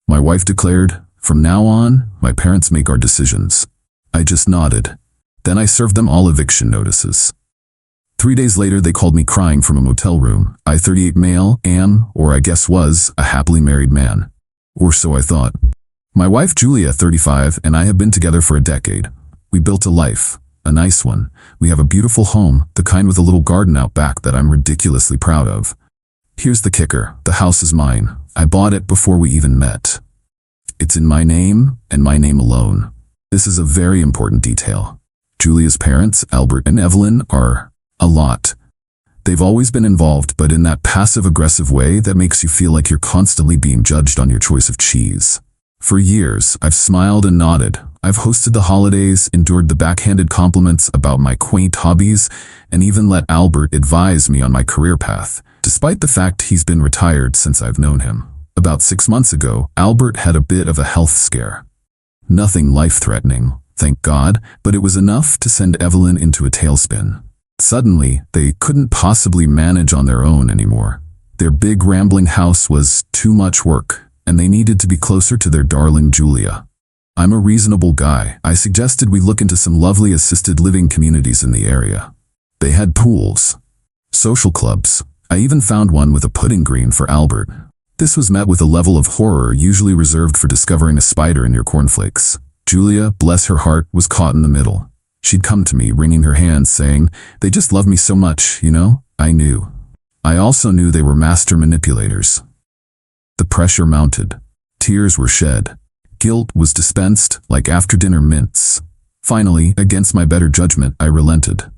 My wife declared, "From now on, my parents make our decisions." I just nodded. Then I served them all eviction notices. 3 days later, they called me crying from a motel room. I, 38 male, am, or I guess was, a happily married man. Or so I thought. My wife Julia, 35, and I have been together for a decade. We built a life, a nice one. We have a beautiful home, the kind with a little garden out back that I'm ridiculously proud of. Here's the kicker. The house is mine. I bought it before we even met. It's in my name, and my name alone. This is a very important detail. Julia's parents, Albert and Evelyn, are a lot. They've always been involved, but in that passive-aggressive way that makes you feel like you're constantly being judged on your choice of cheese. For years, I've smiled and nodded. I've hosted the holidays, endured the backhanded compliments about my quaint hobbies, and even let Albert advise me on my career path, despite the fact he's been retired since I've known him. About 6 months ago, Albert had a bit of a health scare. Nothing life-threatening, thank God, but it was enough to send Evelyn into a tailspin. Suddenly, they couldn't possibly manage on their own anymore. Their big rambling house was too much work, and they needed to be closer to their darling Julia. I'm a reasonable guy. I suggested we look into some lovely assisted living communities in the area. They had pools, social clubs. I even found one with a pudding green for Albert. This was met with a level of horror usually reserved for discovering a spider in your cornflakes. Julia, bless her heart, was caught in the middle. She'd come to me, wringing her hands, saying, "They just love me so much, you know?" I knew. I also knew they were master manipulators. The pressure mounted. Tears were shed. Guilt was dispensed like after-dinner mints. Finally, against my better judgment, I relented.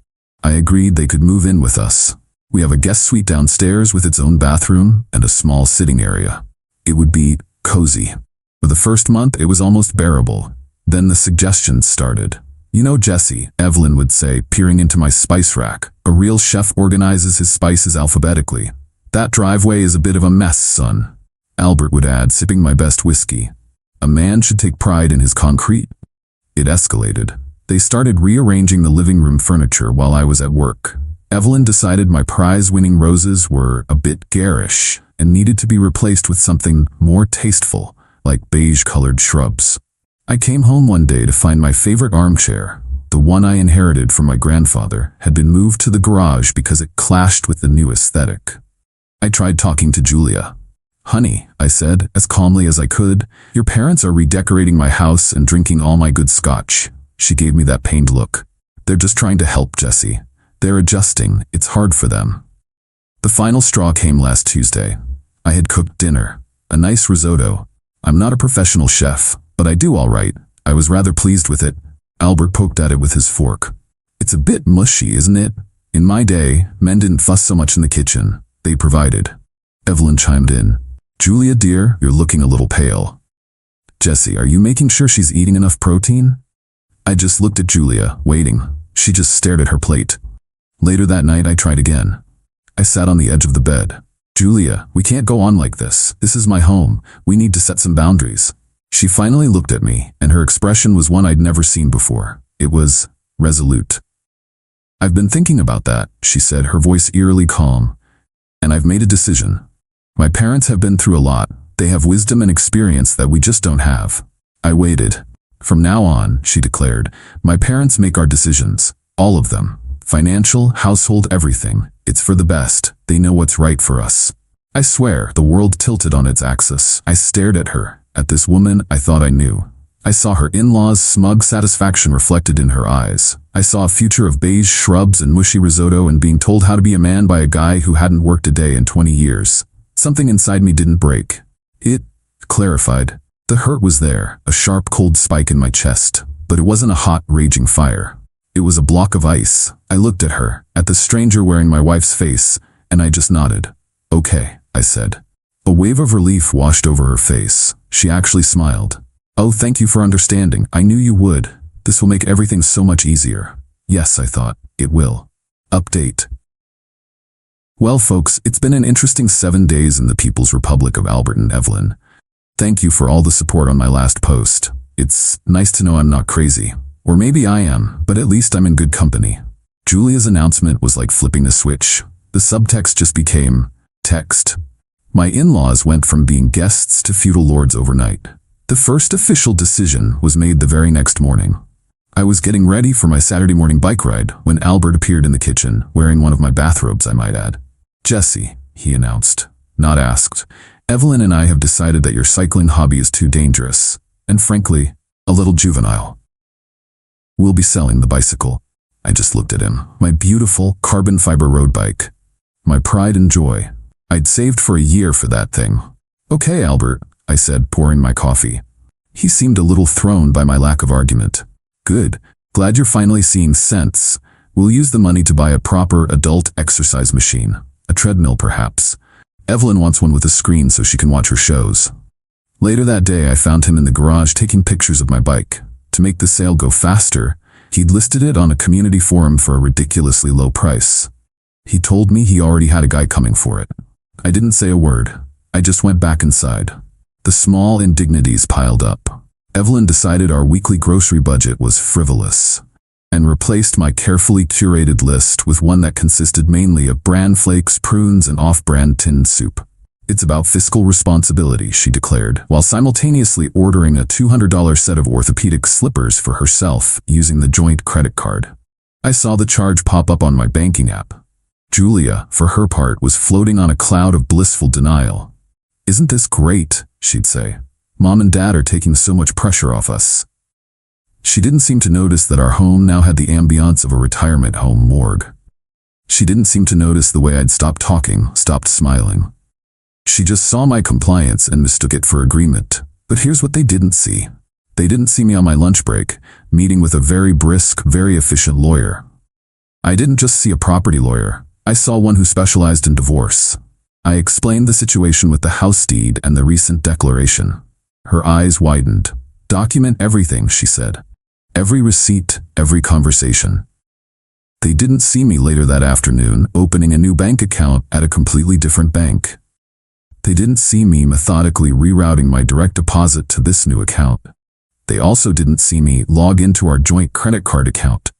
I agreed they could move in with us. We have a guest suite downstairs with its own bathroom and a small sitting area. It would be cozy. For the first month, it was almost bearable. Then the suggestions started. "You know, Jesse," Evelyn would say, peering into my spice rack, "a real chef organizes his spices alphabetically. That driveway is a bit of a mess, son." Albert would add, sipping my best whiskey, "A man should take pride in his concrete." It escalated. They started rearranging the living room furniture while I was at work. Evelyn decided my prize-winning roses were a bit garish and needed to be replaced with something more tasteful, like beige-colored shrubs. I came home one day to find my favorite armchair, the one I inherited from my grandfather, had been moved to the garage because it clashed with the new aesthetic. I tried talking to Julia. "Honey," I said, as calmly as I could, "your parents are redecorating my house and drinking all my good scotch." She gave me that pained look. "They're just trying to help, Jesse. They're adjusting. It's hard for them." The final straw came last Tuesday. I had cooked dinner, a nice risotto. I'm not a professional chef, but I do all right. I was rather pleased with it. Albert poked at it with his fork. "It's a bit mushy, isn't it? In my day, men didn't fuss so much in the kitchen. They provided." Evelyn chimed in. "Julia, dear, you're looking a little pale." "Jesse, are you making sure she's eating enough protein?" I just looked at Julia, waiting. She just stared at her plate. Later that night, I tried again. I sat on the edge of the bed. "Julia, we can't go on like this. This is my home. We need to set some boundaries." She finally looked at me, and her expression was one I'd never seen before. It was resolute. "I've been thinking about that," she said, her voice eerily calm. "And I've made a decision. My parents have been through a lot. They have wisdom and experience that we just don't have." I waited. "From now on," she declared, "my parents make our decisions. All of them. Financial, household, everything. It's for the best. They know what's right for us." I swear, the world tilted on its axis. I stared at her. At this woman I thought I knew. I saw her in-laws' smug satisfaction reflected in her eyes. I saw a future of beige shrubs and mushy risotto and being told how to be a man by a guy who hadn't worked a day in 20 years. Something inside me didn't break. It clarified. The hurt was there, a sharp cold spike in my chest, but it wasn't a hot, raging fire. It was a block of ice. I looked at her, at the stranger wearing my wife's face, and I just nodded. "Okay," I said. A wave of relief washed over her face. She actually smiled. "Oh, thank you for understanding. I knew you would. This will make everything so much easier." Yes, I thought, it will. Update. Well, folks, it's been an interesting 7 days in the People's Republic of Albert and Evelyn. Thank you for all the support on my last post. It's nice to know I'm not crazy. Or maybe I am, but at least I'm in good company. Julia's announcement was like flipping a switch. The subtext just became text. My in-laws went from being guests to feudal lords overnight. The first official decision was made the very next morning. I was getting ready for my Saturday morning bike ride when Albert appeared in the kitchen, wearing one of my bathrobes, I might add. "Jesse," he announced, not asked, "Evelyn and I have decided that your cycling hobby is too dangerous, and frankly, a little juvenile. We'll be selling the bicycle." I just looked at him. My beautiful carbon fiber road bike. My pride and joy. I'd saved for a year for that thing. "Okay, Albert," I said, pouring my coffee. He seemed a little thrown by my lack of argument. "Good. Glad you're finally seeing sense. We'll use the money to buy a proper adult exercise machine. A treadmill, perhaps. Evelyn wants one with a screen so she can watch her shows." Later that day, I found him in the garage taking pictures of my bike. To make the sale go faster, he'd listed it on a community forum for a ridiculously low price. He told me he already had a guy coming for it. I didn't say a word. I just went back inside. The small indignities piled up. Evelyn decided our weekly grocery budget was frivolous and replaced my carefully curated list with one that consisted mainly of bran flakes, prunes, and off-brand tinned soup. "It's about fiscal responsibility," she declared, while simultaneously ordering a $200 set of orthopedic slippers for herself using the joint credit card. I saw the charge pop up on my banking app. Julia, for her part, was floating on a cloud of blissful denial. "Isn't this great?" she'd say. "Mom and Dad are taking so much pressure off us." She didn't seem to notice that our home now had the ambiance of a retirement home morgue. She didn't seem to notice the way I'd stopped talking, stopped smiling. She just saw my compliance and mistook it for agreement. But here's what they didn't see. They didn't see me on my lunch break, meeting with a very brisk, very efficient lawyer. I didn't just see a property lawyer. I saw one who specialized in divorce. I explained the situation with the house deed and the recent declaration. Her eyes widened. "Document everything," she said. "Every receipt, every conversation." They didn't see me later that afternoon opening a new bank account at a completely different bank. They didn't see me methodically rerouting my direct deposit to this new account. They also didn't see me log into our joint credit card account.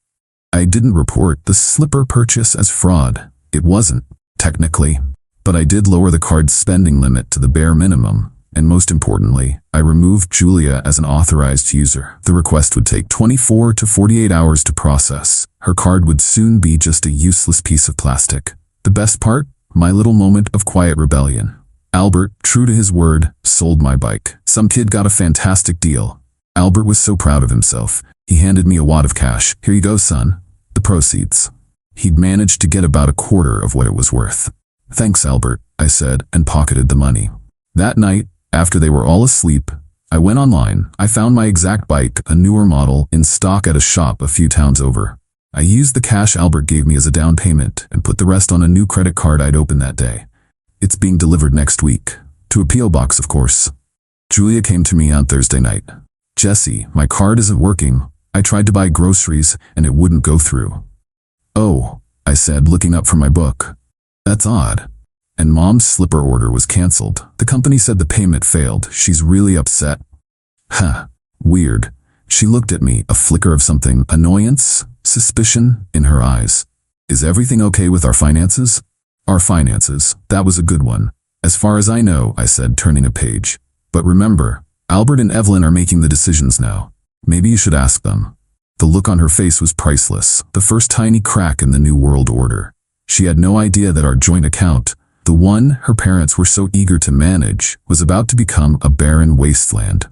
I didn't report the slipper purchase as fraud. It wasn't, technically. But I did lower the card's spending limit to the bare minimum. And most importantly, I removed Julia as an authorized user. The request would take 24 to 48 hours to process. Her card would soon be just a useless piece of plastic. The best part? My little moment of quiet rebellion. Albert, true to his word, sold my bike. Some kid got a fantastic deal. Albert was so proud of himself. He handed me a wad of cash. "Here you go, son. The proceeds." He'd managed to get about a quarter of what it was worth. "Thanks, Albert," I said, and pocketed the money. That night, after they were all asleep, I went online. I found my exact bike, a newer model, in stock at a shop a few towns over. I used the cash Albert gave me as a down payment and put the rest on a new credit card I'd opened that day. It's being delivered next week. To a P.O. box, of course. Julia came to me on Thursday night. "Jesse, my card isn't working. I tried to buy groceries and it wouldn't go through." "Oh," I said, looking up from my book. "That's odd." "And Mom's slipper order was canceled. The company said the payment failed. She's really upset." "Huh. Weird." She looked at me, a flicker of something, annoyance, suspicion, in her eyes. "Is everything okay with our finances?" "Our finances. That was a good one. As far as I know," I said, turning a page. "But remember, Albert and Evelyn are making the decisions now. Maybe you should ask them." The look on her face was priceless, the first tiny crack in the new world order. She had no idea that our joint account, the one her parents were so eager to manage, was about to become a barren wasteland.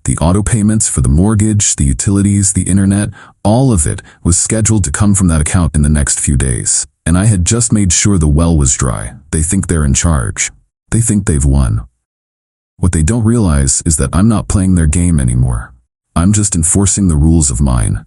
The auto payments for the mortgage, the utilities, the internet, all of it was scheduled to come from that account in the next few days. And I had just made sure the well was dry. They think they're in charge. They think they've won. What they don't realize is that I'm not playing their game anymore. I'm just enforcing the rules of mine.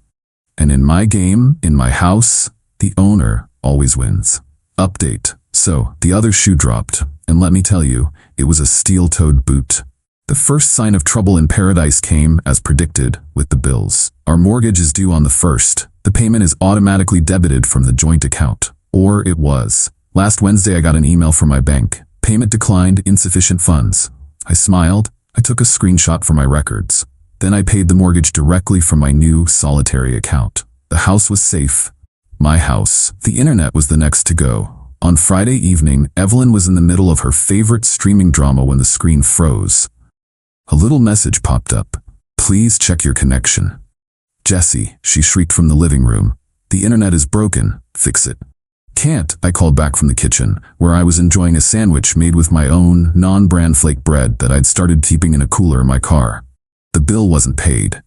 And in my game, in my house, the owner always wins. Update. So, the other shoe dropped, and let me tell you, it was a steel-toed boot. The first sign of trouble in paradise came, as predicted, with the bills. Our mortgage is due on the 1st. The payment is automatically debited from the joint account. Or it was. Last Wednesday I got an email from my bank. Payment declined, insufficient funds. I smiled. I took a screenshot for my records. Then I paid the mortgage directly from my new solitary account. The house was safe. My house. The internet was the next to go. On Friday evening, Evelyn was in the middle of her favorite streaming drama when the screen froze. A little message popped up. "Please check your connection." "Jesse," she shrieked from the living room. "The internet is broken. Fix it." "Can't," I called back from the kitchen, where I was enjoying a sandwich made with my own non-brand flake bread that I'd started keeping in a cooler in my car. The bill wasn't paid.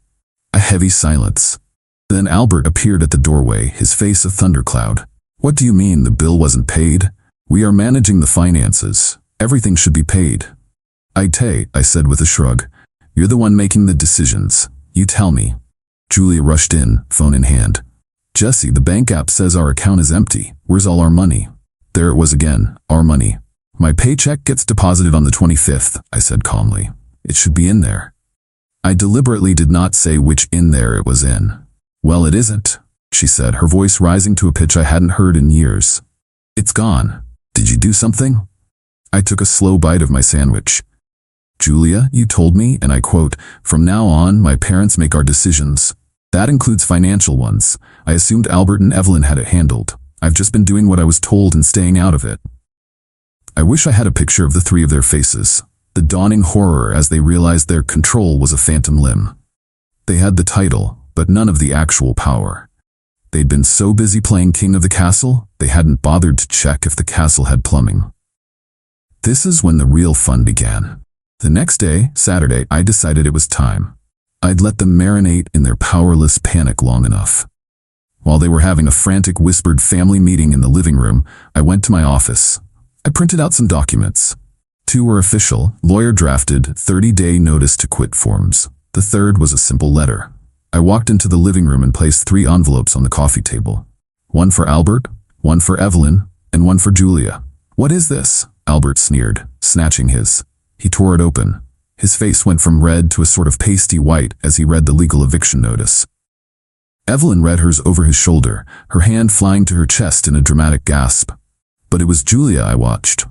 A heavy silence. Then Albert appeared at the doorway, his face a thundercloud. "What do you mean the bill wasn't paid? We are managing the finances. Everything should be paid." I said with a shrug. "You're the one making the decisions. You tell me." Julia rushed in, phone in hand. "Jesse, the bank app says our account is empty. Where's all our money?" There it was again, our money. "My paycheck gets deposited on the 25th, I said calmly. "It should be in there." I deliberately did not say which in there it was in. "Well, it isn't," she said, her voice rising to a pitch I hadn't heard in years. "It's gone. Did you do something?" I took a slow bite of my sandwich. "Julia, you told me, and I quote, 'From now on, my parents make our decisions.' That includes financial ones. I assumed Albert and Evelyn had it handled. I've just been doing what I was told and staying out of it." I wish I had a picture of the three of their faces, the dawning horror as they realized their control was a phantom limb. They had the title, but none of the actual power. They'd been so busy playing king of the castle, they hadn't bothered to check if the castle had plumbing. This is when the real fun began. The next day, Saturday, I decided it was time. I'd let them marinate in their powerless panic long enough. While they were having a frantic whispered family meeting in the living room, I went to my office. I printed out some documents. 2 were official, lawyer-drafted, 30-day notice to quit forms. The third was a simple letter. I walked into the living room and placed 3 envelopes on the coffee table. 1 for Albert, 1 for Evelyn, and 1 for Julia. "What is this?" Albert sneered, snatching his. He tore it open. His face went from red to a sort of pasty white as he read the legal eviction notice. Evelyn read hers over his shoulder, her hand flying to her chest in a dramatic gasp. But it was Julia I watched.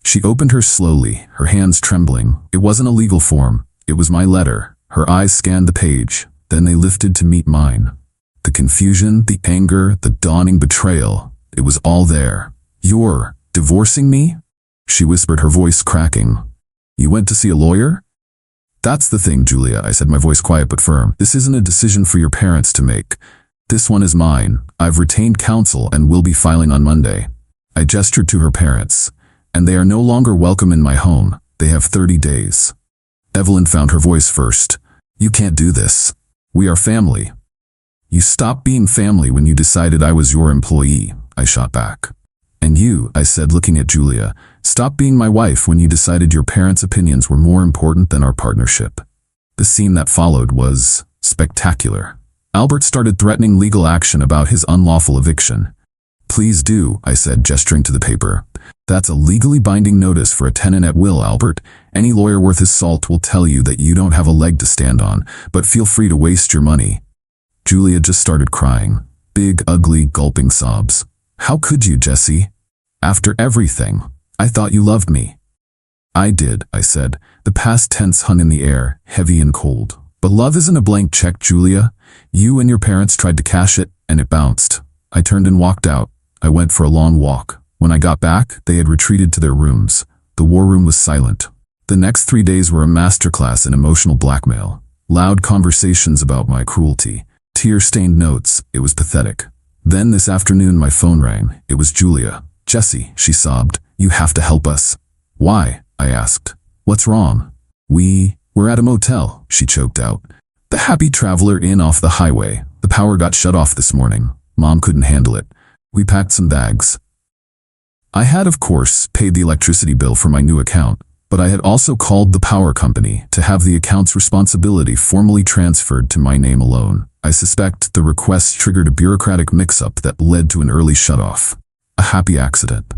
She opened hers slowly, her hands trembling. It wasn't a legal form. It was my letter. Her eyes scanned the page. Then they lifted to meet mine. The confusion, the anger, the dawning betrayal. It was all there. "You're divorcing me?" she whispered, her voice cracking. "You went to see a lawyer?" "That's the thing, Julia," I said, my voice quiet but firm. "This isn't a decision for your parents to make. This one is mine. I've retained counsel and will be filing on Monday." I gestured to her parents. "And they are no longer welcome in my home. They have 30 days. Evelyn found her voice first. "You can't do this. We are family." "You stopped being family when you decided I was your employee," I shot back. "And you," I said, looking at Julia, "stopped being my wife when you decided your parents' opinions were more important than our partnership." The scene that followed was spectacular. Albert started threatening legal action about his unlawful eviction. "Please do," I said, gesturing to the paper. "That's a legally binding notice for a tenant at will, Albert. Any lawyer worth his salt will tell you that you don't have a leg to stand on, but feel free to waste your money." Julia just started crying. Big, ugly, gulping sobs. "How could you, Jesse? After everything. I thought you loved me." "I did," I said. The past tense hung in the air, heavy and cold. "But love isn't a blank check, Julia. You and your parents tried to cash it, and it bounced." I turned and walked out. I went for a long walk. When I got back, they had retreated to their rooms. The war room was silent. The next 3 days were a masterclass in emotional blackmail. Loud conversations about my cruelty. Tear-stained notes. It was pathetic. Then this afternoon my phone rang. It was Julia. "Jesse," she sobbed, "you have to help us." "Why?" I asked. "What's wrong?" We're at a motel," she choked out. "The Happy Traveler Inn off the highway. The power got shut off this morning. Mom couldn't handle it. We packed some bags." I had, of course, paid the electricity bill for my new account, but I had also called the power company to have the account's responsibility formally transferred to my name alone. I suspect the request triggered a bureaucratic mix-up that led to an early shutoff. A happy accident.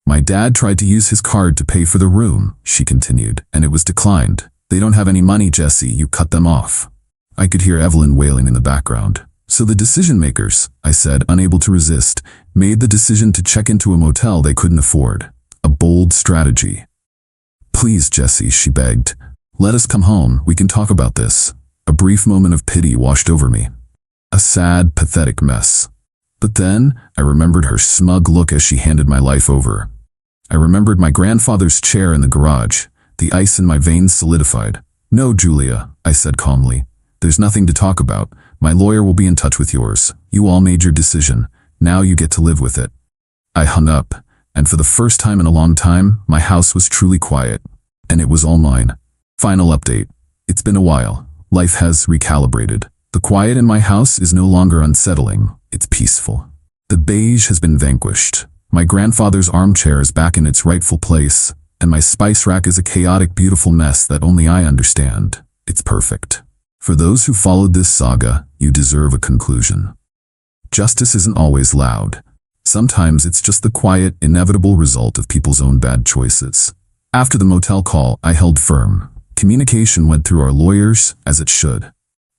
"My dad tried to use his card to pay for the room," she continued, "and it was declined. They don't have any money, Jesse, you cut them off." I could hear Evelyn wailing in the background. "So the decision makers," I said, unable to resist, "made the decision to check into a motel they couldn't afford. A bold strategy." "Please, Jesse," she begged. "Let us come home. We can talk about this." A brief moment of pity washed over me. A sad, pathetic mess. But then, I remembered her smug look as she handed my life over. I remembered my grandfather's chair in the garage. The ice in my veins solidified. "No, Julia," I said calmly. "There's nothing to talk about. My lawyer will be in touch with yours. You all made your decision. Now you get to live with it." I hung up, and for the first time in a long time, my house was truly quiet. And it was all mine. Final update. It's been a while. Life has recalibrated. The quiet in my house is no longer unsettling. It's peaceful. The beige has been vanquished. My grandfather's armchair is back in its rightful place, and my spice rack is a chaotic, beautiful mess that only I understand. It's perfect. For those who followed this saga, you deserve a conclusion. Justice isn't always loud. Sometimes it's just the quiet, inevitable result of people's own bad choices. After the motel call, I held firm. Communication went through our lawyers, as it should.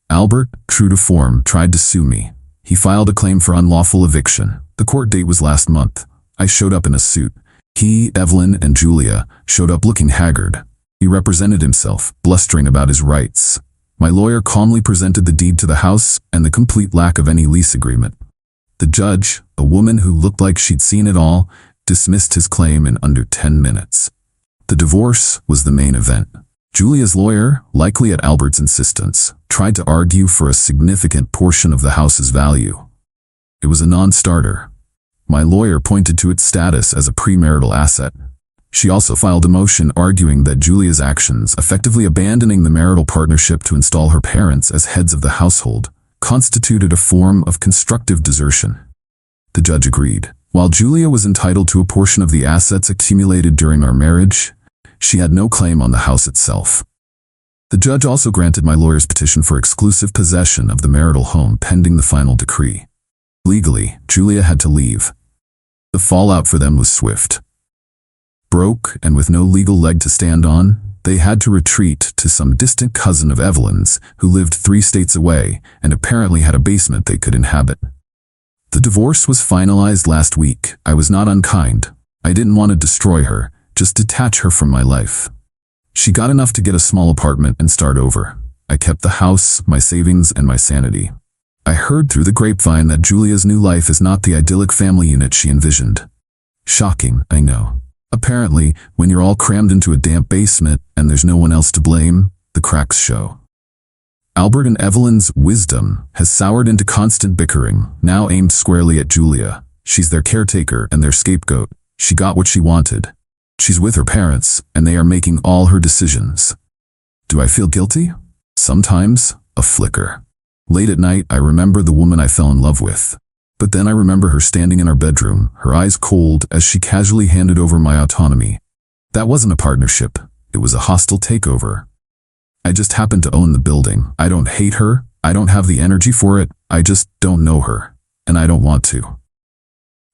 Albert, true to form, tried to sue me. He filed a claim for unlawful eviction. The court date was last month. I showed up in a suit. He, Evelyn, and Julia showed up looking haggard. He represented himself, blustering about his rights. My lawyer calmly presented the deed to the house and the complete lack of any lease agreement. The judge, a woman who looked like she'd seen it all, dismissed his claim in under 10 minutes. The divorce was the main event. Julia's lawyer, likely at Albert's insistence, tried to argue for a significant portion of the house's value. It was a non-starter. My lawyer pointed to its status as a premarital asset. She also filed a motion arguing that Julia's actions, effectively abandoning the marital partnership to install her parents as heads of the household, constituted a form of constructive desertion. The judge agreed. While Julia was entitled to a portion of the assets accumulated during our marriage, she had no claim on the house itself. The judge also granted my lawyer's petition for exclusive possession of the marital home pending the final decree. Legally, Julia had to leave. The fallout for them was swift. Broke and with no legal leg to stand on, they had to retreat to some distant cousin of Evelyn's who lived 3 states away and apparently had a basement they could inhabit. The divorce was finalized last week. I was not unkind. I didn't want to destroy her, just detach her from my life. She got enough to get a small apartment and start over. I kept the house, my savings, and my sanity. I heard through the grapevine that Julia's new life is not the idyllic family unit she envisioned. Shocking, I know. Apparently, when you're all crammed into a damp basement and there's no one else to blame, the cracks show. Albert and Evelyn's wisdom has soured into constant bickering, now aimed squarely at Julia. She's their caretaker and their scapegoat. She got what she wanted. She's with her parents, and they are making all her decisions. Do I feel guilty? Sometimes, a flicker. Late at night, I remember the woman I fell in love with. But then I remember her standing in our bedroom, her eyes cold as she casually handed over my autonomy. That wasn't a partnership. It was a hostile takeover. I just happen to own the building. I don't hate her. I don't have the energy for it. I just don't know her. And I don't want to.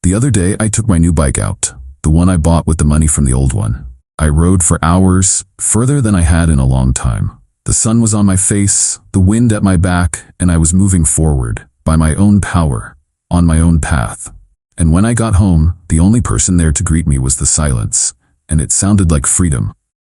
The other day, I took my new bike out, the one I bought with the money from the old one. I rode for hours, further than I had in a long time. The sun was on my face, the wind at my back, and I was moving forward, by my own power, on my own path. And when I got home, the only person there to greet me was the silence, and it sounded like freedom.